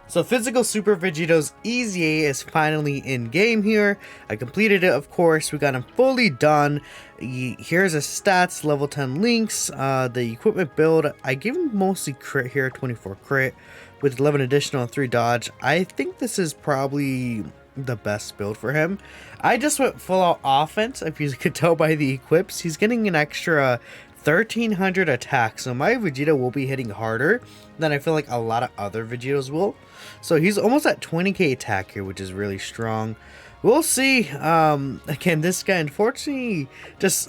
So Physical Super Vegito's EZA is finally in game here. I completed it, of course. We got him fully done. Here's his stats, level 10 links, the equipment build. I gave him mostly crit here, 24 crit with 11 additional and 3 dodge. I think this is probably the best build for him. I just went full out offense. If you could tell by the equips, he's getting an extra 1300 attack, so my Vegito will be hitting harder than I feel like a lot of other Vegitos will. So he's almost at 20k attack here, which is really strong. We'll see. Again, this guy, unfortunately,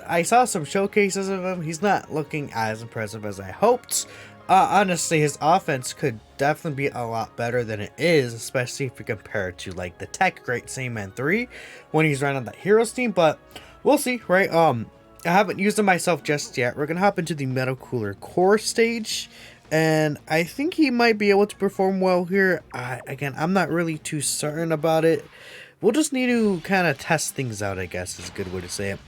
I saw some showcases of him. He's not looking as impressive as I hoped. Honestly, his offense could definitely be a lot better than it is, especially if you compare it to like the Tech Great Saiyaman 3 when he's running on that Heroes team, but we'll see, right? I haven't used him myself just yet. We're gonna hop into the Metal Cooler Core stage, and I think he might be able to perform well here. Again, I'm not really too certain about it. We'll just need to kind of test things out, I guess is a good way to say it.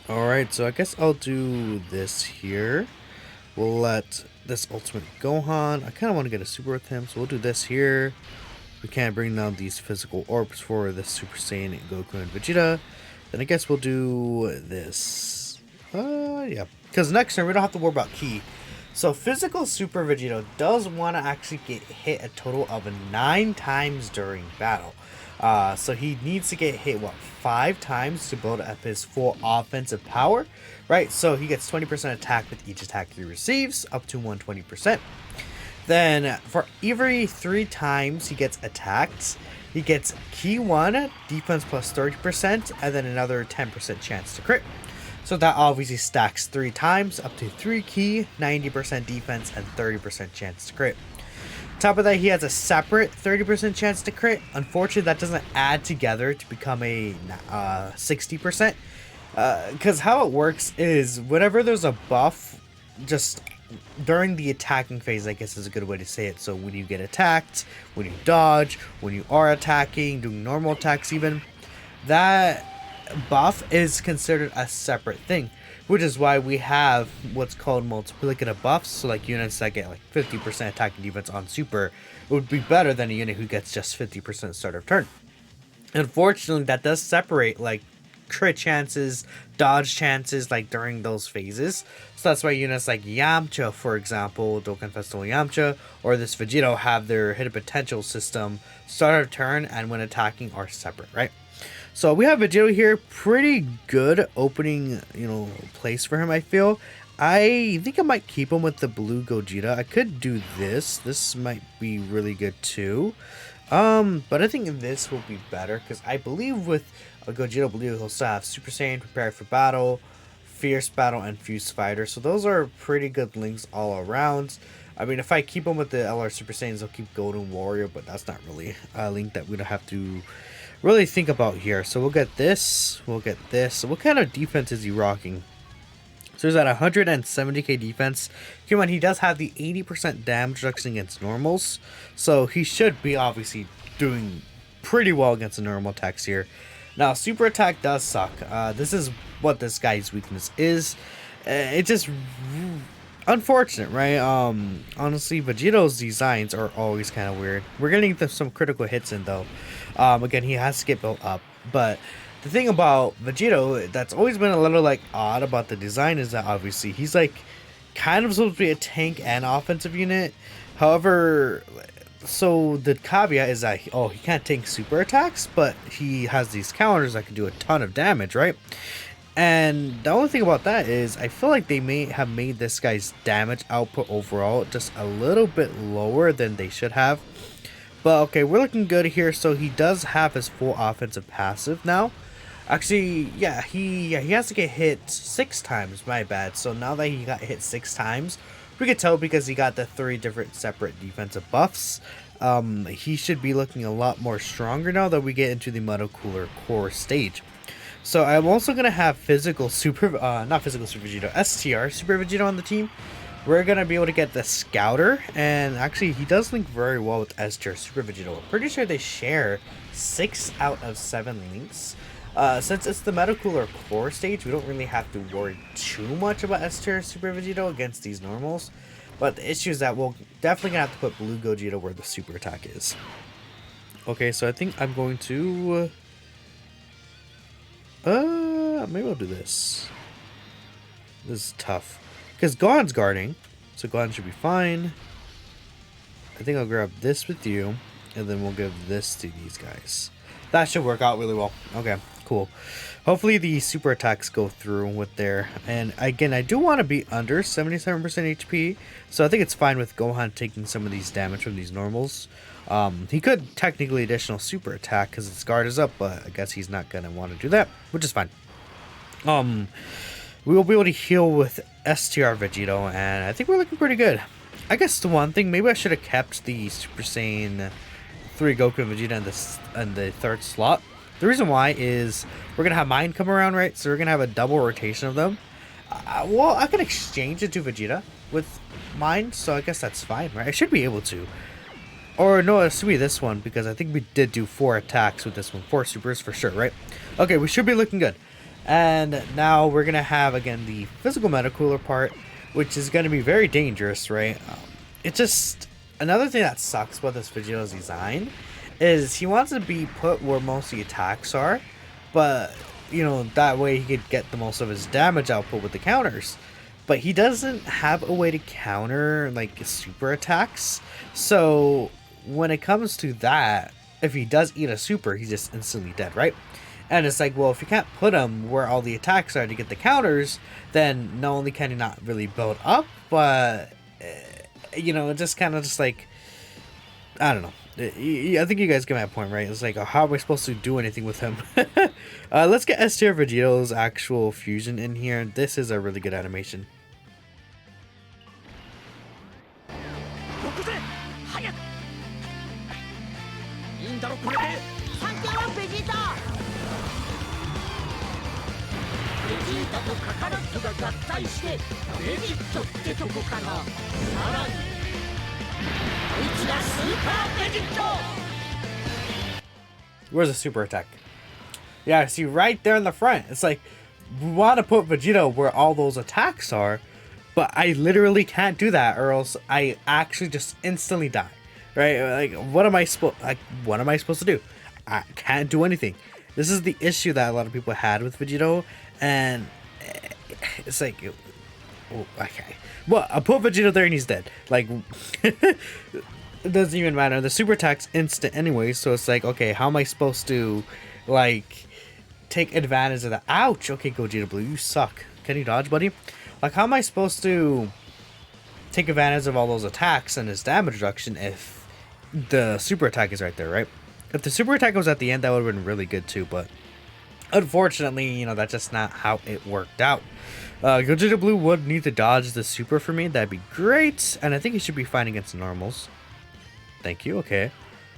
Alright, so I guess I'll do this here. We'll let this Ultimate Gohan. I kind of want to get a super with him, so we'll do this here. We can't bring down these physical orbs for the Super Saiyan Goku and Vegeta. Then I guess we'll do this. Yeah. Because next turn we don't have to worry about Ki. So Physical Super Vegito does want to actually get hit a total of 9 times during battle. So he needs to get hit, what, 5 times to build up his full offensive power, right? So he gets 20% attack with each attack he receives, up to 120%. Then for every 3 times he gets attacked, he gets Ki 1, defense plus 30%, and then another 10% chance to crit. So that obviously stacks 3 times, up to 3 Ki, 90% defense, and 30% chance to crit. Top of that, he has a separate 30% chance to crit. Unfortunately, that doesn't add together to become a 60%. Because how it works is whenever there's a buff, just during the attacking phase, I guess is a good way to say it. So when you get attacked, when you dodge, when you are attacking, doing normal attacks even, that buff is considered a separate thing. Which is why we have what's called multiplicative buffs. So like units that get like 50% attack and defense on super would be better than a unit who gets just 50% start of turn. Unfortunately, that does separate like crit chances, dodge chances like during those phases. So that's why units like Yamcha, for example, Dokkan Festival Yamcha, or this Vegito have their hidden potential system start of turn and when attacking are separate, right? So we have Vegito here, pretty good opening, place for him, I feel. I think I might keep him with the blue Gogeta. I could do this. This might be really good too. But I think this will be better because I believe with a Gogeta Blue, he'll still have Super Saiyan, Prepared for Battle, Fierce Battle, and Fused Fighter. So those are pretty good links all around. I mean, if I keep him with the LR Super Saiyans, I'll keep Golden Warrior, but that's not really a link that we don't have to really think about here. So we'll get this, we'll get this. So what kind of defense is he rocking? So he's at 170k defense. Come on, he does have the 80% damage reduction against normals, so he should be obviously doing pretty well against the normal attacks here. Now super attack does suck. This is what this guy's weakness is. It's just unfortunate, right? Honestly, Vegito's designs are always kind of weird. We're getting some critical hits in though. Again, he has to get built up, but the thing about Vegito that's always been a little like odd about the design is that obviously he's like kind of supposed to be a tank and offensive unit. However, so the caveat is that he can't tank super attacks, but he has these counters that can do a ton of damage, right? And the only thing about that is I feel like they may have made this guy's damage output overall just a little bit lower than they should have. But okay, we're looking good here. So he does have his full offensive passive now. Actually, yeah, he has to get hit 6 times, my bad. So now that he got hit 6 times, we could tell because he got the 3 different separate defensive buffs. He should be looking a lot more stronger now that we get into the Metal Cooler Core stage. So I'm also going to have Physical Super, not Physical Super Vegito, STR Super Vegito on the team. We're going to be able to get the Scouter, and actually he does link very well with STR Super Vegito. I'm pretty sure they share 6 out of 7 links. Since it's the Metal Cooler Core stage, we don't really have to worry too much about STR Super Vegito against these normals. But the issue is that we'll definitely gonna have to put Blue Gogeta where the super attack is. Okay, so I think I'm going to maybe I'll do this. This is tough because Gohan's guarding, so Gohan should be fine. I think I'll grab this with you, and then we'll give this to these guys. That should work out really well. Okay, cool. Hopefully the super attacks go through with there. And again, I do want to be under 77% HP, so I think it's fine with Gohan taking some of these damage from these normals. He could technically additional super attack because his guard is up, but I guess he's not gonna want to do that, which is fine. We will be able to heal with STR Vegito, and I think we're looking pretty good. I guess the one thing, maybe I should have kept the Super Saiyan 3 Goku and Vegeta in the third slot. The reason why is we're going to have mine come around, right? So we're going to have a double rotation of them. Well, I can exchange it to Vegeta with mine, so I guess that's fine, right? I should be able to. Or no, it should be this one, because I think we did do 4 attacks with this one. 4 supers for sure, right? Okay, we should be looking good. And now we're going to have, again, the physical metacooler part, which is going to be very dangerous, right? It's just... Another thing that sucks about this Vegito's design is he wants to be put where most of the attacks are, but, you know, that way he could get the most of his damage output with the counters. But he doesn't have a way to counter, like, super attacks. So, when it comes to that, if he does eat a super, he's just instantly dead, right? And it's like, well, if you can't put him where all the attacks are to get the counters, then not only can he not really build up, but, you know, it just kind of just like, I don't know. I think you guys get my point, right? It's like, how am I supposed to do anything with him? Let's get STR Vegito's actual fusion in here. This is a really good animation. Where's the super attack? Yeah, see right there in the front. It's like, we want to put Vegito where all those attacks are, but I literally can't do that, or else I actually just instantly die. Right? Like, what am I supposed to do? I can't do anything. This is the issue that a lot of people had with Vegito, and it's like, oh, okay. Well, I put Vegito there and he's dead. Like, it doesn't even matter. The super attack's instant anyway, so it's like, okay, how am I supposed to, like, take advantage of that? Ouch! Okay, Gogeta Blue, you suck. Can you dodge, buddy? Like, how am I supposed to take advantage of all those attacks and his damage reduction if the super attack is right there, right? If the super attack was at the end, that would have been really good too, but unfortunately, you know, that's just not how it worked out. Gogeta Blue would need to dodge the super for me. That'd be great. And I think he should be fine against normals. Thank you. Okay.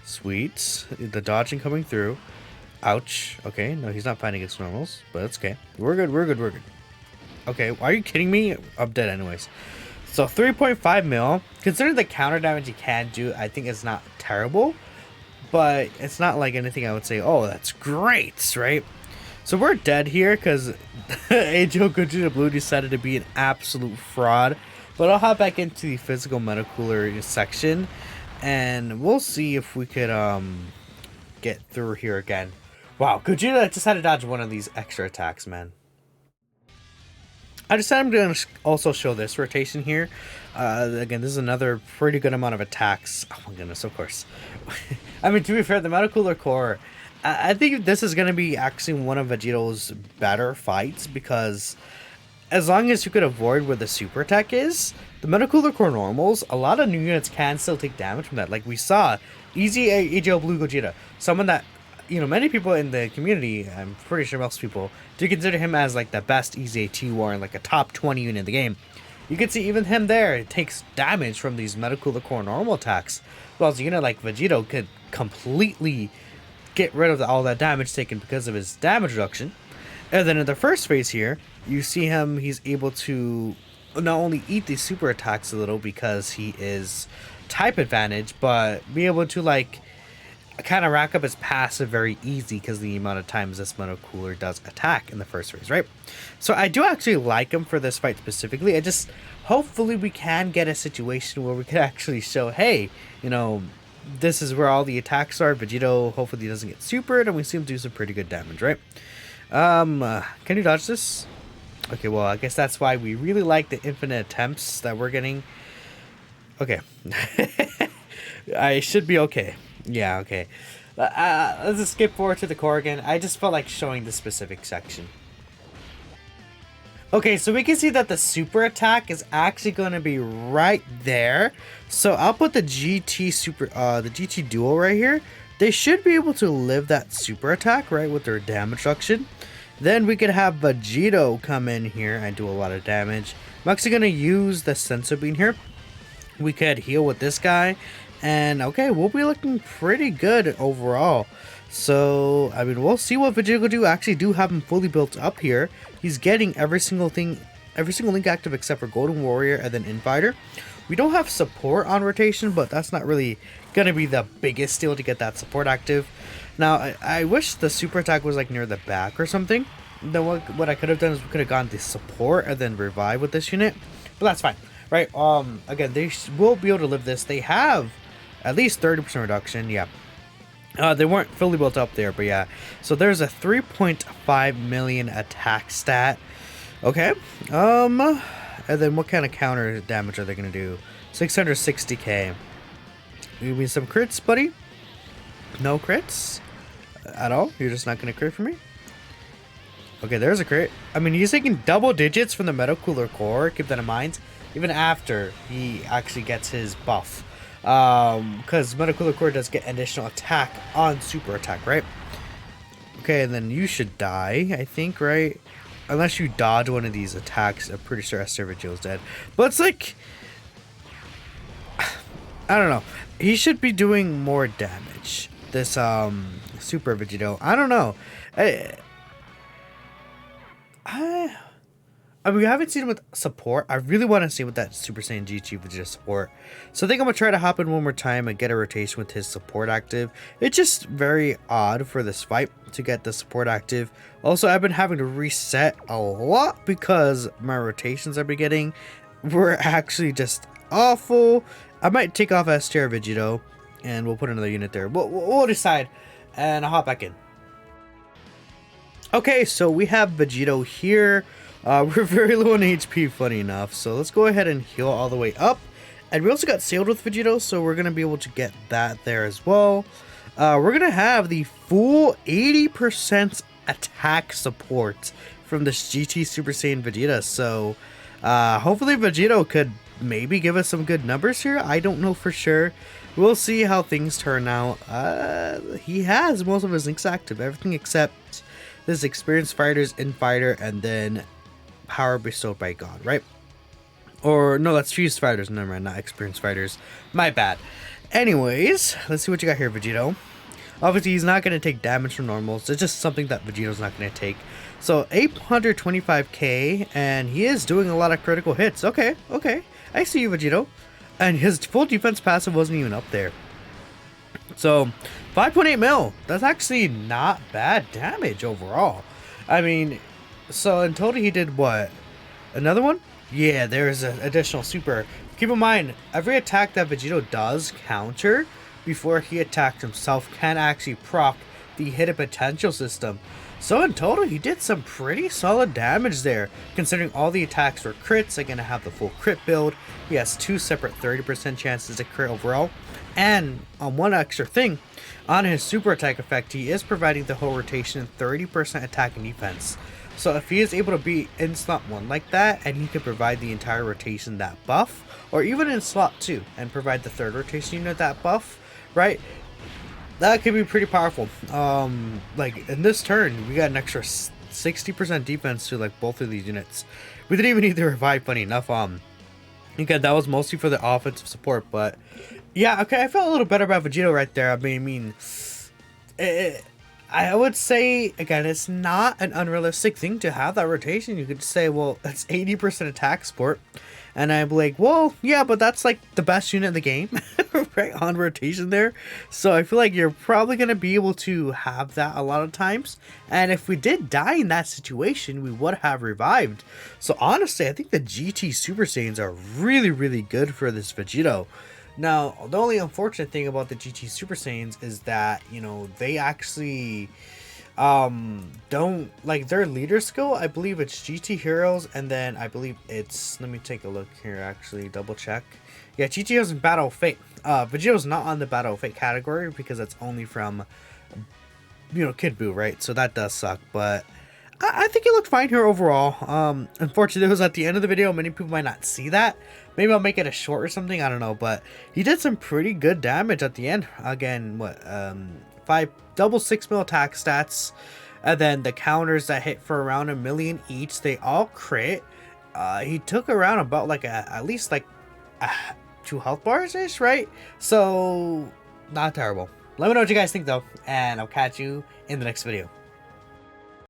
Sweet. The dodging coming through. Ouch. Okay. No, he's not fighting against normals, but it's okay. We're good. We're good. We're good. Okay. Are you kidding me? I'm dead anyways. So 3.5 mil. Considering the counter damage he can do, I think it's not terrible. But it's not like anything I would say, oh, that's great, right? So we're dead here because AGO Gogeta Blue decided to be an absolute fraud. But I'll hop back into the physical metacooler section, and we'll see if we could get through here again. Wow, Gogeta just had to dodge one of these extra attacks, man. I decided I'm going to also show this rotation here. Again, this is another pretty good amount of attacks. Oh my goodness, of course. I mean, to be fair, the Metacooler Core, I think this is going to be actually one of Vegito's better fights, because as long as you could avoid where the super attack is, the Metacooler Core normals, a lot of new units can still take damage from that. Like we saw, Easy AGL Blue Gogeta, someone that, you know, many people in the community, I'm pretty sure most people, do consider him as like the best EZA T-War and like a top 20 unit in the game. You can see even him there, it takes damage from these Metacooler Core normal attacks. Well, as a unit like Vegito could completely get rid of all that damage taken because of his damage reduction. And then in the first phase here, you see him, he's able to not only eat these super attacks a little because he is type advantage, but be able to like kind of rack up his passive very easy because the amount of times this Metal Cooler does attack in the first phase, right? So I do actually like him for this fight specifically. I just, hopefully we can get a situation where we can actually show, hey, you know, this is where all the attacks are. Vegito hopefully doesn't get supered, and we see him do some pretty good damage, right? Can you dodge this? Okay, well, I guess that's why we really like the infinite attempts that we're getting. Okay. I should be okay. Yeah, okay. Let's just skip forward to the core again. I just felt like showing the specific section. Okay, so we can see that the super attack is actually going to be right there. So I'll put the GT duo right here. They should be able to live that super attack, right, with their damage reduction. Then we could have Vegito come in here and do a lot of damage. I'm actually going to use the Senso Bean here. We could heal with this guy. And okay, we'll be looking pretty good overall. So, I mean, we'll see what Vegito will do. I actually do have him fully built up here. He's getting every single link active except for Golden Warrior and then Infighter. We don't have support on rotation, but that's not really going to be the biggest deal to get that support active. Now, I wish the super attack was like near the back or something. Then what I could have done is we could have gone the support and then revive with this unit. But that's fine, right? Again, they will be able to live this. They have at least 30% reduction, yeah. They weren't fully built up there, but yeah. So there's a 3.5 million attack stat. Okay. And then what kind of counter damage are they going to do? 660k. You mean some crits, buddy? No crits? At all? You're just not going to crit for me? Okay, there's a crit. I mean, he's taking double digits from the Metal Cooler core. Keep that in mind. Even after he actually gets his buff. Because Metal Cooler core does get additional attack on super attack, right? Okay, and then you should die, I think, right? Unless you dodge one of these attacks, I'm pretty sure Esther Vigil's dead. But it's like, I don't know. He should be doing more damage. This Super Vegito. I don't know. I mean, we haven't seen him with support. I really want to see what that Super Saiyan GT Vegeta support. So I think I'm going to try to hop in one more time and get a rotation with his support active. It's just very odd for this fight to get the support active. Also, I've been having to reset a lot because my rotations I've been getting were actually just awful. I might take off STR Vegito and we'll put another unit there. We'll decide, and I'll hop back in. Okay, so we have Vegito here. We're very low on HP, funny enough, so let's go ahead and heal all the way up. And we also got sailed with Vegito, so we're going to be able to get that there as well. We're going to have the full 80% attack support from this GT Super Saiyan Vegeta, so hopefully Vegito could maybe give us some good numbers here. I don't know for sure. We'll see how things turn out. He has most of his links active, everything except this Experienced Fighters, Infighter, and then Power Bestowed by God, right? Or no, that's Fused Fighters. Never mind, not Experienced Fighters. My bad. Anyways, let's see what you got here, Vegito. Obviously, he's not going to take damage from normals. It's just something that Vegito's not going to take. So 825k, and he is doing a lot of critical hits. Okay, I see you, Vegito. And his full defense passive wasn't even up there. So 5.8 mil. That's actually not bad damage overall. I mean, so in total he did what? Another one? Yeah, there's an additional super. Keep in mind, every attack that Vegito does counter before he attacks himself can actually proc the hidden potential system. So in total, he did some pretty solid damage there. Considering all the attacks were crits, I'm going to have the full crit build. He has 2 separate 30% chances to crit overall. And on one extra thing, on his super attack effect, he is providing the whole rotation 30% attack and defense. So if he is able to be in slot 1 like that, and he can provide the entire rotation that buff, or even in slot 2 and provide the third rotation unit that buff, right? That could be pretty powerful. Like in this turn, we got an extra 60% defense to like both of these units. We didn't even need to revive, funny enough. Again, that was mostly for the offensive support, but yeah, okay, I felt a little better about Vegito right there. I mean, I would say, again, it's not an unrealistic thing to have that rotation. You could say, well, that's 80% attack support. And I'm like, well, yeah, but that's like the best unit in the game, right on rotation there. So I feel like you're probably going to be able to have that a lot of times. And if we did die in that situation, we would have revived. So honestly, I think the GT Super Saiyans are really, really good for this Vegito. Now, the only unfortunate thing about the GT Super Saiyans is that, you know, they actually don't, like, their leader skill, I believe it's GT Heroes, and then I believe it's, let me take a look here, actually, double check. Yeah, GT Heroes and Battle of Fate. Vegito's not on the Battle of Fate category because that's only from, you know, Kid Buu, right? So that does suck, but I think he looked fine here overall. Unfortunately, it was at the end of the video. Many people might not see that. Maybe I'll make it a short or something. I don't know, but he did some pretty good damage at the end. Again, what, 5 double 6 mil attack stats, and then the counters that hit for around 1 million each, they all crit. He took around about like at least like 2 health bars ish, right? So not terrible. Let me know what you guys think though, and I'll catch you in the next video.